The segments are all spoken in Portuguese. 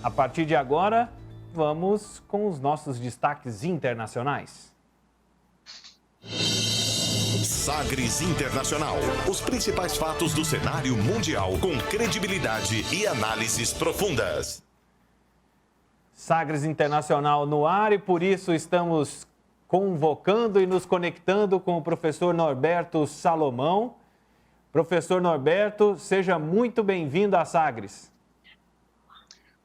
A partir de agora, vamos com os nossos destaques internacionais. Sagres Internacional. Os principais fatos do cenário mundial com credibilidade e análises profundas. Sagres Internacional no ar e por isso estamos convocando e nos conectando com o professor Norberto Salomão. Professor Norberto, seja muito bem-vindo à Sagres.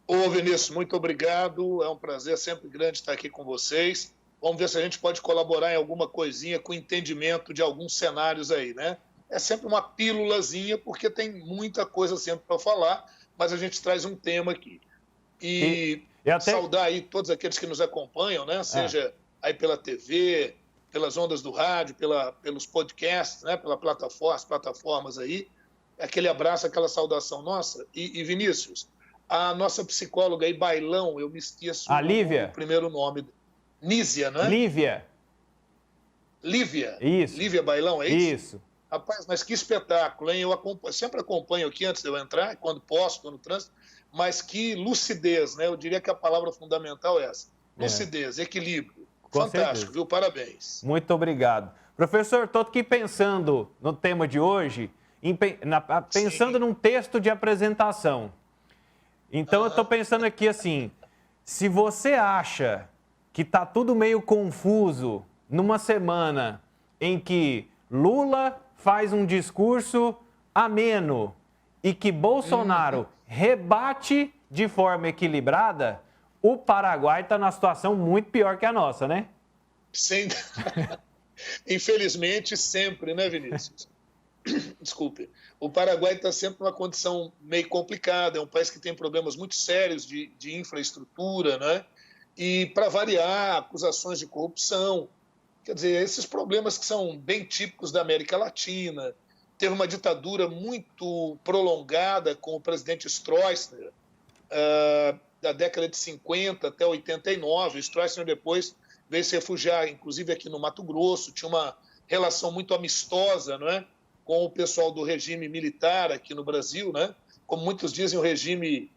Ô Vinícius, muito obrigado. É um prazer sempre grande estar aqui com vocês. Vamos ver se a gente pode colaborar em alguma coisinha com o entendimento de alguns cenários aí, né? É sempre uma pílulazinha, porque tem muita coisa sempre para falar, mas a gente traz um tema aqui. E saudar aí todos aqueles que nos acompanham, né? Seja aí pela TV, pelas ondas do rádio, pelos podcasts, né? Pelas plataformas aí. Aquele abraço, aquela saudação nossa. E Vinícius, a nossa psicóloga aí, Bailão, eu me esqueço o primeiro nome. Nízia, não é? Lívia. Isso. Lívia Bailão, é isso? Isso. Rapaz, mas que espetáculo, hein? Eu sempre acompanho aqui antes de eu entrar, quando posso, estou no trânsito, mas que lucidez, né? Eu diria que a palavra fundamental é essa. Lucidez, equilíbrio. Fantástico, viu? Parabéns. Muito obrigado. Professor, estou aqui pensando no tema de hoje, pensando num texto de apresentação. Então, eu estou pensando aqui assim, se você acha que está tudo meio confuso numa semana em que Lula faz um discurso ameno e que Bolsonaro rebate de forma equilibrada, o Paraguai está numa situação muito pior que a nossa, né? Sim. Infelizmente, sempre, né, Vinícius? Desculpe. O Paraguai está sempre numa condição meio complicada, é um país que tem problemas muito sérios de infraestrutura, né? E, para variar, acusações de corrupção. Quer dizer, esses problemas que são bem típicos da América Latina. Teve uma ditadura muito prolongada com o presidente Stroessner, da década de 50 até 89. O Stroessner depois veio se refugiar, inclusive aqui no Mato Grosso, tinha uma relação muito amistosa, não é, com o pessoal do regime militar aqui no Brasil, né? Como muitos dizem, o regime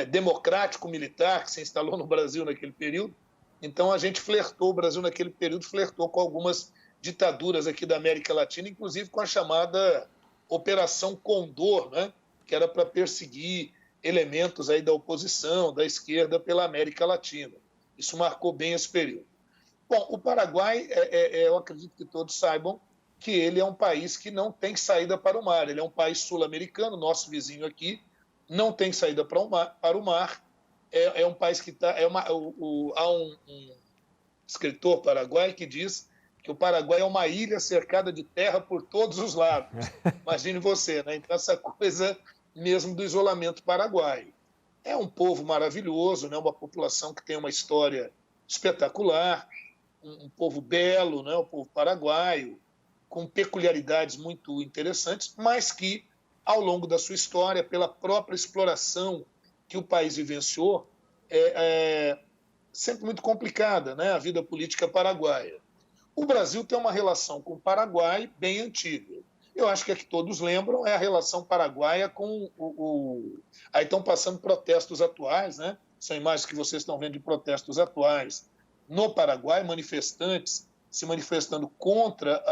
democrático-militar que se instalou no Brasil naquele período. Então, a gente flertou, o Brasil naquele período flertou com algumas ditaduras aqui da América Latina, inclusive com a chamada Operação Condor, né? Que era para perseguir elementos aí da oposição, da esquerda, pela América Latina. Isso marcou bem esse período. Bom, o Paraguai, eu acredito que todos saibam que ele é um país que não tem saída para o mar. Ele é um país sul-americano, nosso vizinho aqui, não tem saída para o mar. É um país que está... há um escritor paraguaio que diz que o Paraguai é uma ilha cercada de terra por todos os lados. Imagine você, né? Então, essa coisa mesmo do isolamento paraguaio. É um povo maravilhoso, né? Uma população que tem uma história espetacular, um povo belo, né? O povo paraguaio, com peculiaridades muito interessantes, mas que, ao longo da sua história, pela própria exploração que o país vivenciou, sempre muito complicada, né? A vida política paraguaia. O Brasil tem uma relação com o Paraguai bem antiga. Eu acho que a que todos lembram é a relação paraguaia com Aí estão passando protestos atuais, né? São imagens que vocês estão vendo de protestos atuais no Paraguai, manifestantes se manifestando contra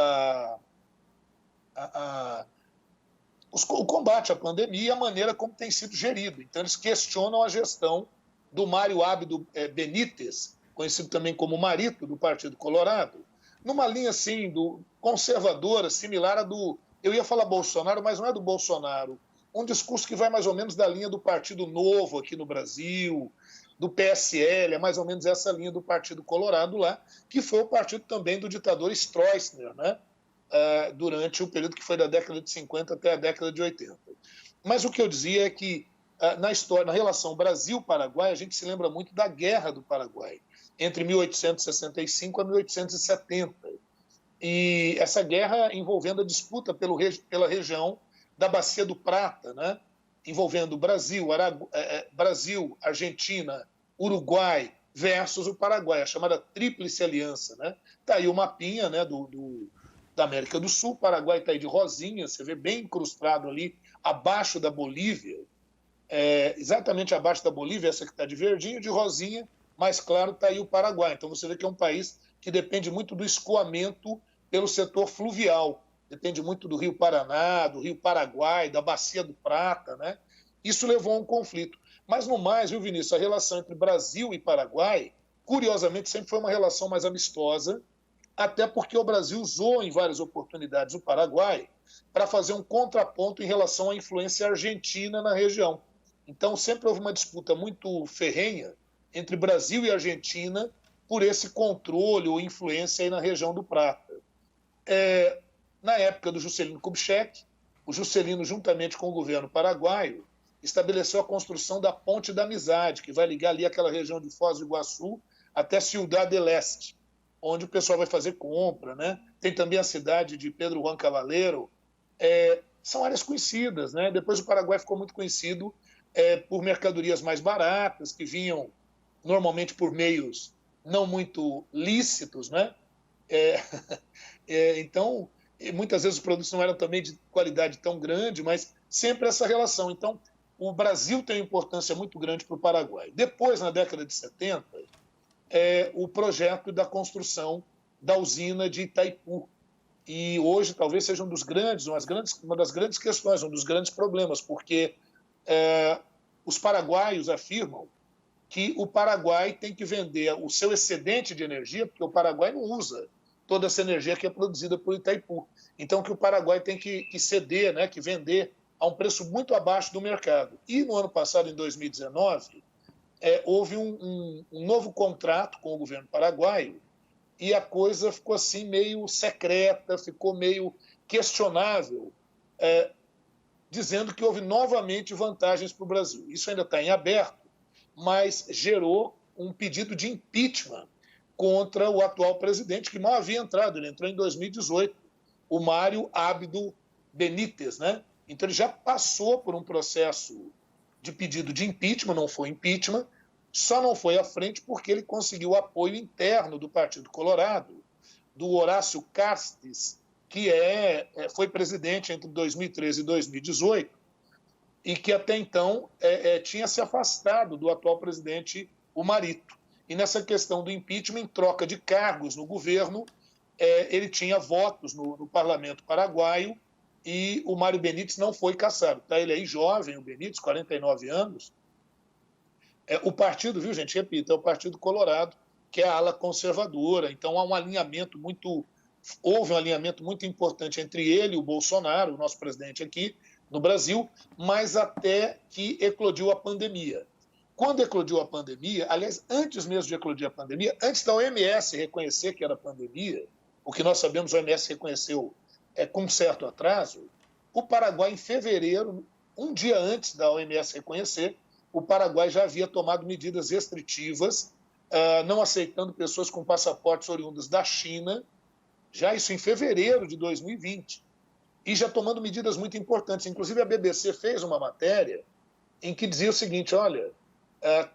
o combate à pandemia e a maneira como tem sido gerido. Então, eles questionam a gestão do Mário Abdo Benítez, conhecido também como Marito, do Partido Colorado, numa linha assim, conservadora, similar à do... Eu ia falar Bolsonaro, mas não é do Bolsonaro. Um discurso que vai mais ou menos da linha do Partido Novo aqui no Brasil, do PSL, é mais ou menos essa linha do Partido Colorado lá, que foi o partido também do ditador Stroessner, né? Durante o período que foi da década de 50 até a década de 80. Mas o que eu dizia é que, na relação Brasil-Paraguai, a gente se lembra muito da Guerra do Paraguai, entre 1865 a 1870. E essa guerra envolvendo a disputa pela região da Bacia do Prata, né? Envolvendo Brasil, Argentina, Uruguai versus o Paraguai, a chamada Tríplice Aliança, né? Está aí o mapinha, né, da América do Sul. O Paraguai está aí de rosinha, você vê bem incrustado ali, abaixo da Bolívia. exatamente abaixo da Bolívia, essa que está de verdinho, de rosinha, mais claro está aí o Paraguai. Então você vê que é um país que depende muito do escoamento pelo setor fluvial, depende muito do Rio Paraná, do Rio Paraguai, da Bacia do Prata, né? Isso levou a um conflito. Mas no mais, viu, Vinícius, a relação entre Brasil e Paraguai, curiosamente, sempre foi uma relação mais amistosa, até porque o Brasil usou em várias oportunidades o Paraguai para fazer um contraponto em relação à influência argentina na região. Então sempre houve uma disputa muito ferrenha entre Brasil e Argentina por esse controle ou influência aí na região do Prata. Na época do Juscelino Kubitschek, o Juscelino, juntamente com o governo paraguaio, estabeleceu a construção da Ponte da Amizade, que vai ligar ali aquela região de Foz do Iguaçu até Ciudad del Este, onde o pessoal vai fazer compra, né? Tem também a cidade de Pedro Juan Cavaleiro. São áreas conhecidas, né? Depois o Paraguai ficou muito conhecido por mercadorias mais baratas, que vinham normalmente por meios não muito lícitos, né? Então, muitas vezes os produtos não eram também de qualidade tão grande, mas sempre essa relação. Então, o Brasil tem uma importância muito grande para o Paraguai. Depois, na década de 70, o projeto da construção da usina de Itaipu. E hoje talvez seja uma das grandes questões, um dos grandes problemas, porque os paraguaios afirmam que o Paraguai tem que vender o seu excedente de energia, porque o Paraguai não usa toda essa energia que é produzida por Itaipu. Então, que o Paraguai tem que ceder, né, que vender a um preço muito abaixo do mercado. E no ano passado, em 2019, houve um novo contrato com o governo paraguaio e a coisa ficou assim meio secreta, ficou meio questionável, dizendo que houve novamente vantagens para o Brasil. Isso ainda está em aberto, mas gerou um pedido de impeachment contra o atual presidente, que mal havia entrado. Ele entrou em 2018, o Mário Abdo Benítez, né? Então ele já passou por um processo de pedido de impeachment, não foi impeachment, só não foi à frente porque ele conseguiu o apoio interno do Partido Colorado, do Horácio Cartes, que foi presidente entre 2013 e 2018, e que até então tinha se afastado do atual presidente, o Marito. E nessa questão do impeachment, em troca de cargos no governo, ele tinha votos no parlamento paraguaio e o Mário Benítez não foi cassado. Tá? Ele aí jovem, o Benítez, 49 anos. O partido, viu, gente, repito, é o Partido Colorado, que é a ala conservadora. Então houve um alinhamento muito importante entre ele e o Bolsonaro, o nosso presidente aqui no Brasil, mas até que eclodiu a pandemia. Quando eclodiu a pandemia, aliás, antes mesmo de eclodir a pandemia, antes da OMS reconhecer que era pandemia, o que nós sabemos, a OMS reconheceu com um certo atraso, o Paraguai, em fevereiro, um dia antes da OMS reconhecer, o Paraguai já havia tomado medidas restritivas, não aceitando pessoas com passaportes oriundos da China, já isso em fevereiro de 2020, e já tomando medidas muito importantes. Inclusive, a BBC fez uma matéria em que dizia o seguinte, olha,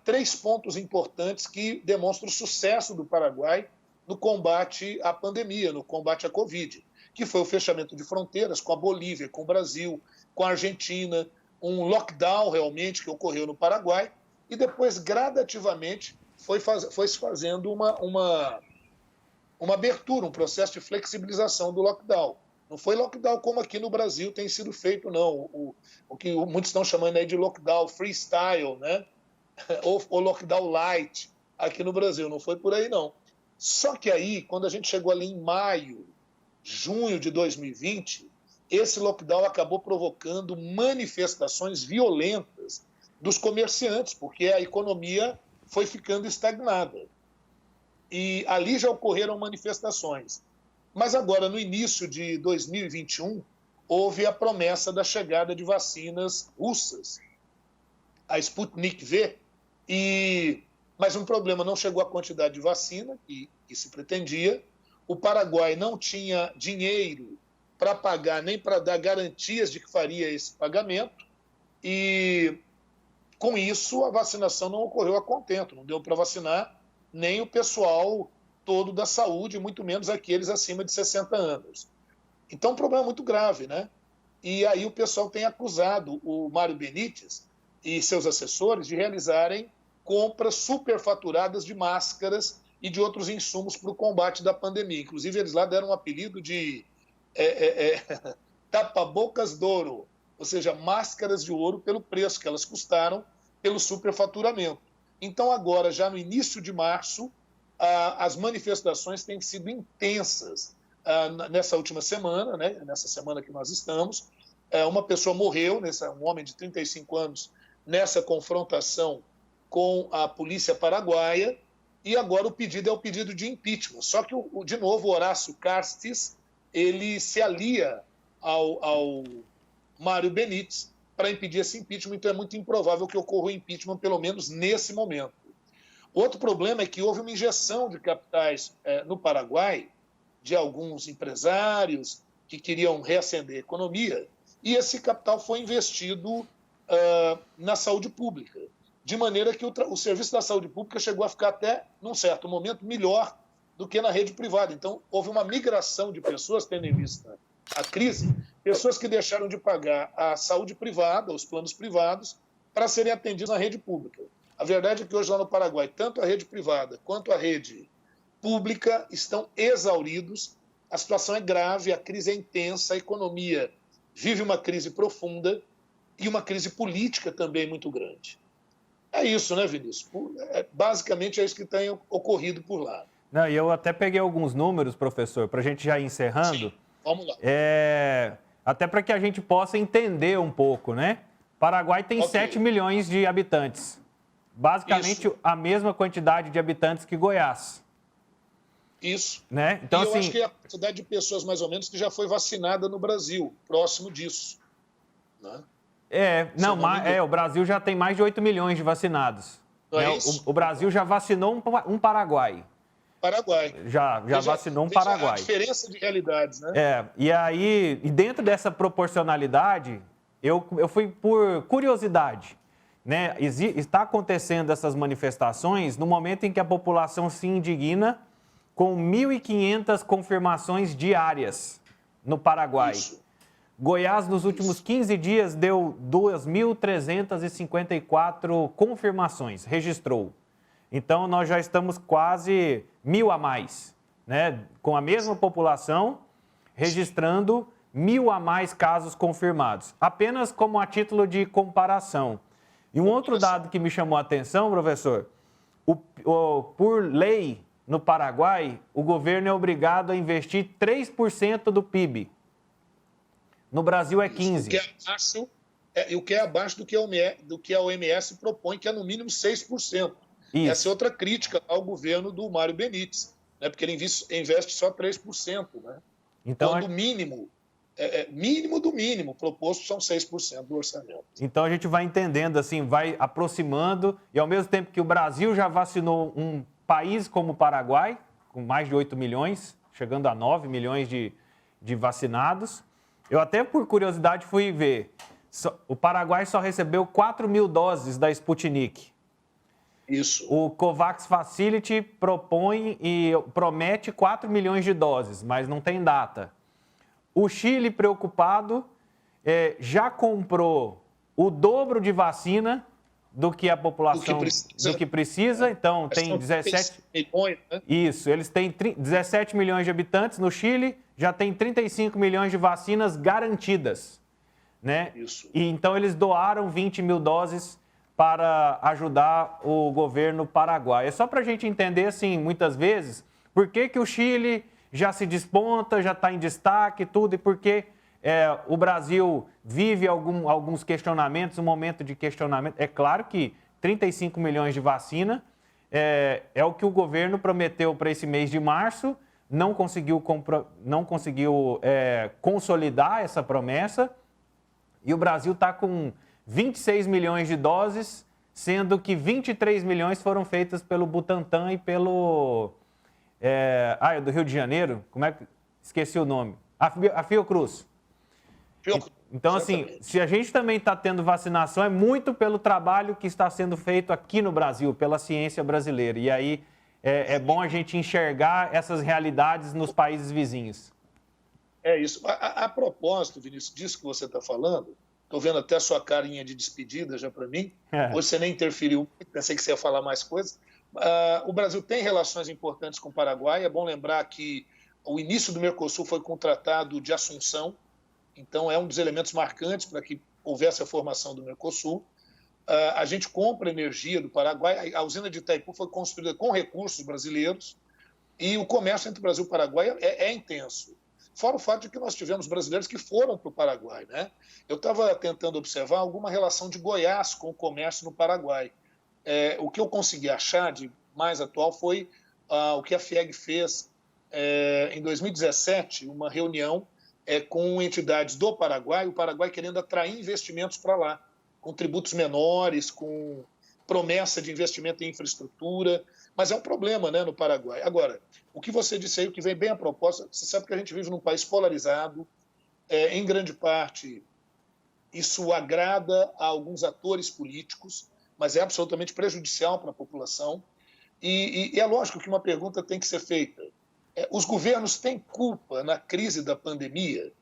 3 pontos importantes que demonstram o sucesso do Paraguai no combate à pandemia, no combate à Covid, que foi o fechamento de fronteiras com a Bolívia, com o Brasil, com a Argentina, um lockdown realmente que ocorreu no Paraguai, e depois, gradativamente, foi se fazendo uma abertura, um processo de flexibilização do lockdown. Não foi lockdown como aqui no Brasil tem sido feito, não. O que muitos estão chamando aí de lockdown freestyle, né? ou lockdown light aqui no Brasil. Não foi por aí, não. Só que aí, quando a gente chegou ali em maio, junho de 2020, esse lockdown acabou provocando manifestações violentas dos comerciantes, porque a economia foi ficando estagnada. E ali já ocorreram manifestações. Mas agora, no início de 2021, houve a promessa da chegada de vacinas russas, a Sputnik V, mas um problema, não chegou a quantidade de vacina que se pretendia, o Paraguai não tinha dinheiro para pagar, nem para dar garantias de que faria esse pagamento, e com isso a vacinação não ocorreu a contento, não deu para vacinar nem o pessoal todo da saúde, muito menos aqueles acima de 60 anos. Então, um problema muito grave, né? E aí o pessoal tem acusado o Mário Benítez e seus assessores de realizarem compras superfaturadas de máscaras e de outros insumos para o combate da pandemia. Inclusive, eles lá deram um apelido de tapa-bocas de ouro, ou seja, máscaras de ouro pelo preço que elas custaram, pelo superfaturamento. Então, agora, já no início de março, as manifestações têm sido intensas. Nessa última semana, né, nessa semana que nós estamos, uma pessoa morreu, um homem de 35 anos, nessa confrontação com a polícia paraguaia, e agora o pedido é o pedido de impeachment. Só que, de novo, o Horácio Cartes, ele se alia ao Mário Benítez para impedir esse impeachment, então é muito improvável que ocorra o impeachment, pelo menos nesse momento. Outro problema é que houve uma injeção de capitais no Paraguai, de alguns empresários que queriam reacender a economia, e esse capital foi investido na saúde pública, de maneira que o serviço da saúde pública chegou a ficar até, num certo momento, melhor do que na rede privada. Então, houve uma migração de pessoas, tendo em vista a crise, pessoas que deixaram de pagar a saúde privada, os planos privados, para serem atendidos na rede pública. A verdade é que hoje lá no Paraguai, tanto a rede privada quanto a rede pública estão exauridos, a situação é grave, a crise é intensa, a economia vive uma crise profunda e uma crise política também muito grande. É isso, né, Vinícius? Basicamente é isso que tem ocorrido por lá. Não, e eu até peguei alguns números, professor, para a gente já ir encerrando. Sim, vamos lá. Até para que a gente possa entender um pouco, né? Paraguai tem 7 milhões de habitantes. Basicamente Isso. a mesma quantidade de habitantes que Goiás. Isso. Né? Então, e eu assim, acho que é a quantidade de pessoas, mais ou menos, que já foi vacinada no Brasil, próximo disso. Né? O Brasil já tem mais de 8 milhões de vacinados. Não é Né? isso? O Brasil já vacinou um Paraguai. Paraguai. Já vacinou um Paraguai. A diferença de realidades, né? E dentro dessa proporcionalidade, eu fui por curiosidade. Né? Está acontecendo essas manifestações no momento em que a população se indigna com 1.500 confirmações diárias no Paraguai. Isso. Goiás, nos últimos 15 dias, deu 2.354 confirmações, registrou. Então, nós já estamos quase 1.000 a mais, né? Com a mesma população, registrando 1.000 a mais casos confirmados. Apenas como a título de comparação. E um outro dado que me chamou a atenção, professor, por lei, no Paraguai, o governo é obrigado a investir 3% do PIB. No Brasil é 15%. O que é abaixo do que a OMS propõe, que é no mínimo 6%. Isso. Essa é outra crítica ao governo do Mário Benítez, né? Porque ele investe só 3%. Né? Então, quando o mínimo do mínimo proposto são 6% do orçamento. Então a gente vai entendendo, assim, vai aproximando, e ao mesmo tempo que o Brasil já vacinou um país como o Paraguai, com mais de 8 milhões, chegando a 9 milhões de vacinados, eu até por curiosidade fui ver, o Paraguai só recebeu 4.000 doses da Sputnik. Isso. O COVAX Facility propõe e promete 4 milhões de doses, mas não tem data. O Chile, preocupado, já comprou o dobro de vacina do que a população do que precisa. Então, tem 17 milhões, né? Isso, eles têm 17 milhões de habitantes no Chile, já tem 35 milhões de vacinas garantidas, né? Isso. E então eles doaram 20 mil doses para ajudar o governo paraguaio. É só para a gente entender, assim, muitas vezes, por que o Chile já se desponta, já está em destaque e tudo, e por que o Brasil vive alguns questionamentos, um momento de questionamento. É claro que 35 milhões de vacina é o que o governo prometeu para esse mês de março, não conseguiu consolidar essa promessa, e o Brasil está com 26 milhões de doses, sendo que 23 milhões foram feitas pelo Butantan e pelo... do Rio de Janeiro, esqueci o nome. A Fiocruz. Então, assim, se a gente também está tendo vacinação, é muito pelo trabalho que está sendo feito aqui no Brasil, pela ciência brasileira. E aí é bom a gente enxergar essas realidades nos países vizinhos. É isso. A propósito, Vinícius, disso que você está falando, Estou vendo até a sua carinha de despedida já para mim. Hoje você nem interferiu, pensei que você ia falar mais coisas. O Brasil tem relações importantes com o Paraguai. É bom lembrar que o início do Mercosul foi com o Tratado de Assunção, então é um dos elementos marcantes para que houvesse a formação do Mercosul. A gente compra energia do Paraguai. A usina de Itaipu foi construída com recursos brasileiros e o comércio entre o Brasil e o Paraguai é intenso. Fora o fato de que nós tivemos brasileiros que foram para o Paraguai, né? Eu estava tentando observar alguma relação de Goiás com o comércio no Paraguai. O que eu consegui achar de mais atual foi o que a FIEG fez em 2017, uma reunião com entidades do Paraguai, o Paraguai querendo atrair investimentos para lá, com tributos menores, com promessa de investimento em infraestrutura, mas é um problema, né, no Paraguai. Agora, o que você disse aí, o que vem bem a propósito, você sabe que a gente vive num país polarizado, em grande parte isso agrada a alguns atores políticos, mas é absolutamente prejudicial para a população, e é lógico que uma pergunta tem que ser feita. Os governos têm culpa na crise da pandemia?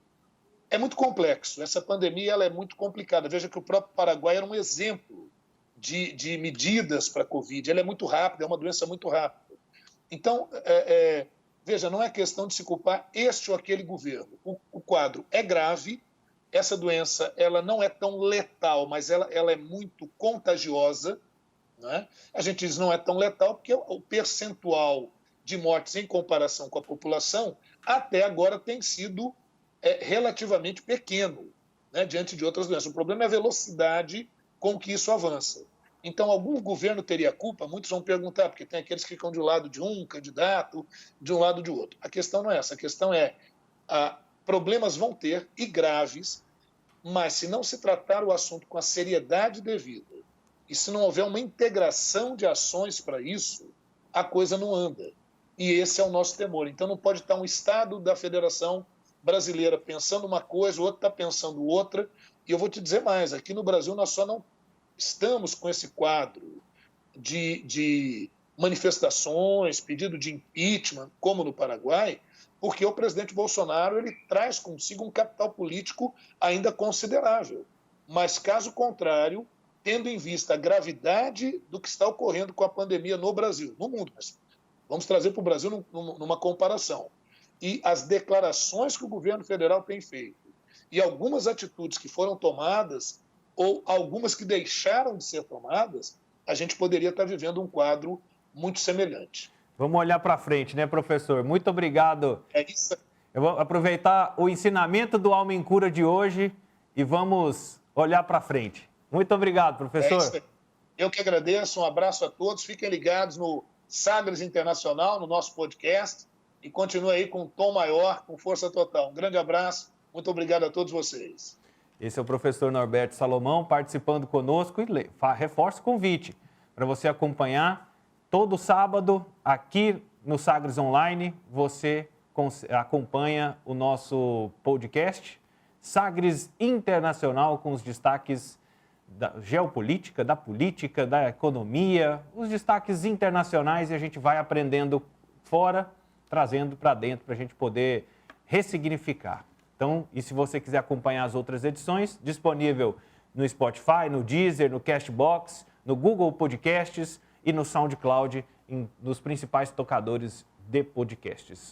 É muito complexo, essa pandemia ela é muito complicada. Veja que o próprio Paraguai era um exemplo de medidas para a Covid. Ela é muito rápida, é uma doença muito rápida. Então, veja, não é questão de se culpar este ou aquele governo. O quadro é grave, essa doença ela não é tão letal, mas ela é muito contagiosa. Né? A gente diz não é tão letal porque o percentual de mortes em comparação com a população até agora tem sido relativamente pequeno, né, diante de outras doenças. O problema é a velocidade com que isso avança. Então, algum governo teria culpa? Muitos vão perguntar, porque tem aqueles que ficam de um lado de um candidato, de um lado de outro. A questão não é essa. A questão é problemas vão ter, e graves, mas se não se tratar o assunto com a seriedade devida, e se não houver uma integração de ações para isso, a coisa não anda. E esse é o nosso temor. Então, não pode estar um Estado da Federação Brasileira pensando uma coisa, o outro está pensando outra. E eu vou te dizer mais, aqui no Brasil nós só não estamos com esse quadro de manifestações, pedido de impeachment, como no Paraguai, porque o presidente Bolsonaro ele traz consigo um capital político ainda considerável. Mas, caso contrário, tendo em vista a gravidade do que está ocorrendo com a pandemia no Brasil, no mundo, mas vamos trazer para o Brasil numa comparação, e as declarações que o governo federal tem feito, e algumas atitudes que foram tomadas, ou algumas que deixaram de ser tomadas, a gente poderia estar vivendo um quadro muito semelhante. Vamos olhar para frente, né, professor? Muito obrigado. É isso. Eu vou aproveitar o ensinamento do Alma em Cura de hoje e vamos olhar para frente. Muito obrigado, professor. É isso aí. Eu que agradeço, um abraço a todos. Fiquem ligados no Sagres Internacional, no nosso podcast, e continue aí com um tom maior, com força total. Um grande abraço, muito obrigado a todos vocês. Esse é o professor Norberto Salomão participando conosco e reforço o convite para você acompanhar todo sábado aqui no Sagres Online. Você acompanha o nosso podcast Sagres Internacional com os destaques da geopolítica, da política, da economia, os destaques internacionais, e a gente vai aprendendo fora, trazendo para dentro para a gente poder ressignificar. Então, e se você quiser acompanhar as outras edições, disponível no Spotify, no Deezer, no Castbox, no Google Podcasts e no SoundCloud, nos principais tocadores de podcasts.